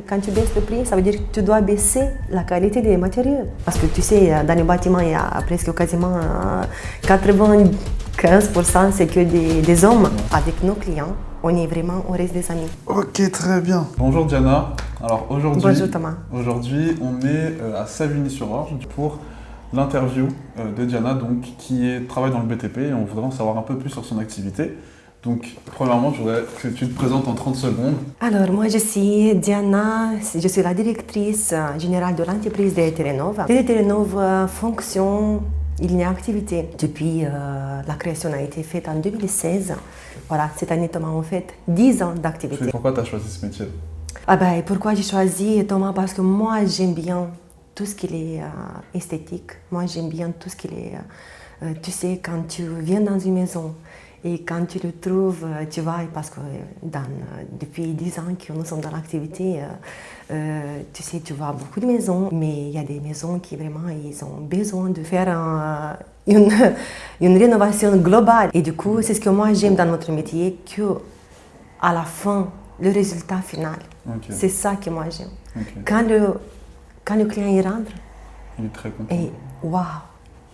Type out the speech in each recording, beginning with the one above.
Quand tu baisses le prix, ça veut dire que tu dois baisser la qualité des matériaux. Parce que tu sais, dans les bâtiments, il y a presque quasiment 95% c'est que des hommes. Avec nos clients, on reste des amis. Ok, très bien. Bonjour Diana. Alors Bonjour Thomas. Aujourd'hui, on est à Savigny-sur-Orge pour l'interview de Diana, donc, qui travaille dans le BTP et on voudrait en savoir un peu plus sur son activité. Donc, premièrement, je voudrais que tu te présentes en 30 secondes. Alors, moi, je suis Diana, je suis la directrice générale de l'entreprise de Telenov. Telenov fonctionne, il y a activité depuis la création a été faite en 2016. Voilà, cette année, Thomas, on fait 10 ans d'activité. Pourquoi tu as choisi ce métier? Pourquoi j'ai choisi, Thomas? Parce que moi, j'aime bien tout ce qui est esthétique. Moi, j'aime bien tout ce qui est... tu sais, quand tu viens dans une maison, et quand tu le trouves, tu vois, parce que depuis 10 ans que nous sommes dans l'activité, tu sais, tu vois beaucoup de maisons, mais il y a des maisons qui vraiment, ils ont besoin de faire une rénovation globale. Et du coup, c'est ce que moi j'aime dans notre métier, qu'à la fin, le résultat final, c'est ça que moi j'aime. Quand le client y rentre, il est très content. Et waouh,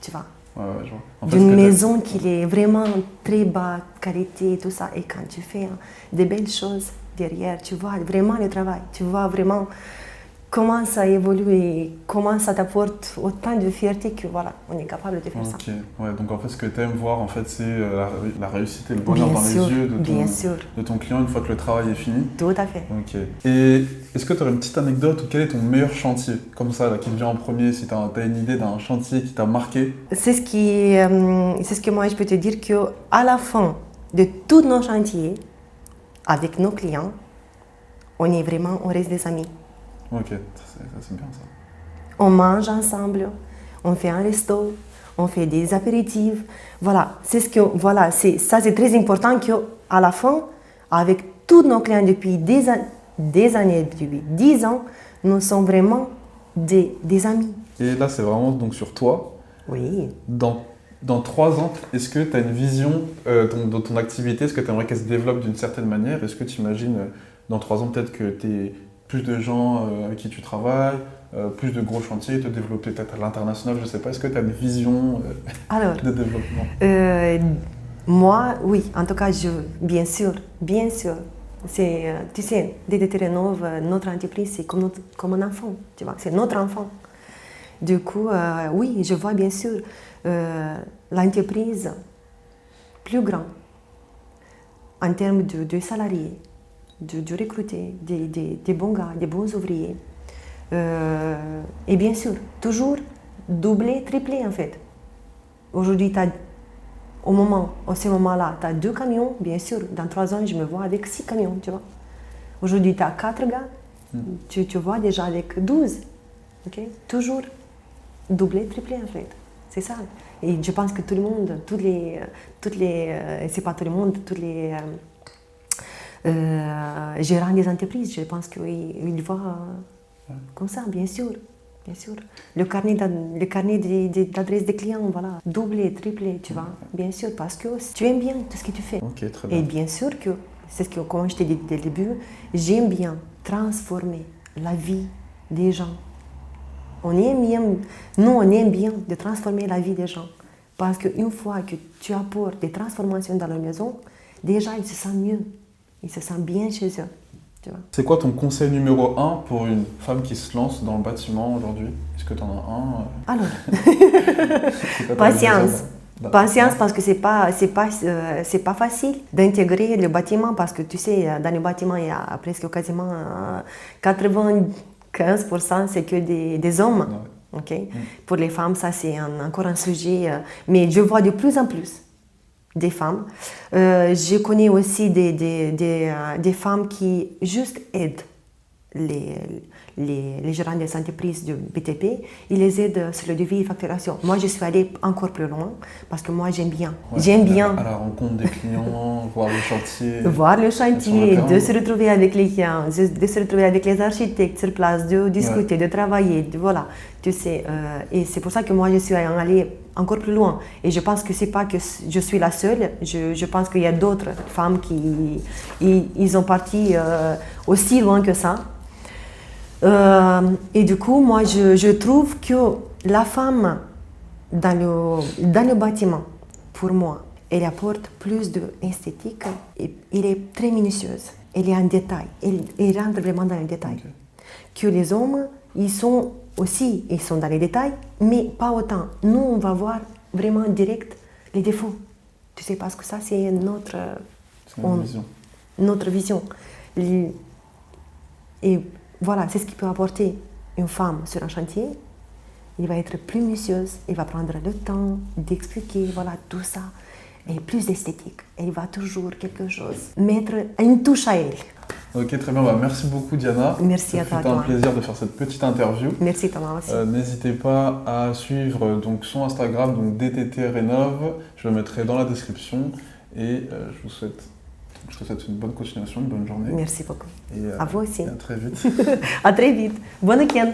tu vois. Ouais, je vois. D'une maison qui est vraiment très bas qualité et tout ça. Et quand tu fais des belles choses derrière, tu vois vraiment le travail. Tu vois vraiment comment ça évolue et comment ça t'apporte autant de fierté que voilà, on est capable de faire ça. Ouais, donc en fait, ce que tu aimes voir, en fait, c'est la réussite et le bonheur dans les yeux de ton client une fois que le travail est fini. Tout à fait. Ok. Et est-ce que tu aurais une petite anecdote ou quel est ton meilleur chantier, comme ça, là, qui te vient en premier, si tu as une idée d'un chantier qui t'a marqué? C'est ce que moi je peux te dire qu'à la fin de tous nos chantiers, avec nos clients, on reste des amis. Ok, c'est bien ça. On mange ensemble, on fait un resto, on fait des apéritifs. Voilà, c'est très important qu'à la fin, avec tous nos clients depuis des années, depuis 10 ans, nous sommes vraiment des amis. Et là, c'est vraiment donc sur toi. Oui. Dans 3 ans, est-ce que tu as une vision de ton activité? Est-ce que tu aimerais qu'elle se développe d'une certaine manière? Est-ce que tu imagines dans 3 ans peut-être que tu aies plus de gens avec qui tu travailles, plus de gros chantiers, te développer peut-être à l'international, je ne sais pas. Est-ce que tu as une vision de développement? Moi, oui. En tout cas, bien sûr. Tu sais, DD Telenov, notre entreprise, c'est comme un enfant, tu vois, c'est notre enfant. Du coup, oui, je vois bien sûr l'entreprise plus grande en termes de salariés, de recruter des bons gars, des bons ouvriers. Et bien sûr, toujours doubler, tripler en fait. Aujourd'hui, à ce moment-là, tu as 2 camions, bien sûr. Dans 3 ans, je me vois avec 6 camions, tu vois. Aujourd'hui, tu as 4 gars, tu vois déjà avec 12. Okay? Toujours doubler, tripler en fait. C'est ça. Et je pense que tout le monde, c'est pas tout le monde, tous les gérants des entreprises, je pense qu'ils voient comme ça, bien sûr. Bien sûr. Le carnet d'adresse des clients, voilà. Doubler, tripler, tu vois. Bien sûr, parce que tu aimes bien tout ce que tu fais. Ok, très bien. Et bien sûr que, c'est ce que, comme je t'ai dit dès le début, j'aime bien transformer la vie des gens. Nous, on aime bien de transformer la vie des gens. Parce qu'une fois que tu apportes des transformations dans leur maison, déjà, ils se sentent mieux. Ils se sentent bien chez eux. C'est quoi ton conseil numéro 1 pour une femme qui se lance dans le bâtiment aujourd'hui? Est-ce que tu en as un? Alors, patience. Patience parce que c'est pas facile d'intégrer le bâtiment parce que tu sais, dans le bâtiment, il y a presque quasiment 95% c'est que des hommes. Ouais. Okay? Pour les femmes, ça c'est encore un sujet, mais je vois de plus en plus des femmes. Je connais aussi des femmes qui juste aident les gérants des entreprises du BTP, ils les aident sur le devis et facturation. Moi, je suis allée encore plus loin parce que moi, j'aime bien. Ouais, j'aime bien. À la rencontre des clients, voir le chantier. Voir le chantier, de se retrouver avec les clients, de se retrouver avec les architectes sur place, de discuter, de travailler, voilà. Tu sais, et c'est pour ça que moi, je suis allée encore plus loin. Et je pense que c'est pas que je suis la seule. Je pense qu'il y a d'autres femmes qui ils ont parti aussi loin que ça. Et du coup, moi, je trouve que la femme dans le bâtiment, pour moi, elle apporte plus d'esthétique et elle est très minutieuse. Elle est en détail, elle rentre vraiment dans les détails. Ok. Que les hommes, ils sont dans les détails, mais pas autant. Nous, on va voir vraiment direct les défauts. Tu sais, parce que ça, c'est C'est une vision. notre vision. Et voilà, c'est ce qui peut apporter une femme sur un chantier. Elle va être plus minutieuse, elle va prendre le temps d'expliquer, voilà, tout ça. Et plus d'esthétique. Elle va toujours quelque chose, mettre une touche à elle. Ok, très bien. Bah, merci beaucoup, Diana. Merci à toi, C'était un Thomas. plaisir de faire cette petite interview. Merci Thomas aussi. N'hésitez pas à suivre donc, son Instagram, donc DTT Rénov. Je le mettrai dans la description. Et je te souhaite une bonne continuation, une bonne journée. Merci beaucoup. Et, À vous aussi. et à très vite. À très vite. Bon week-end.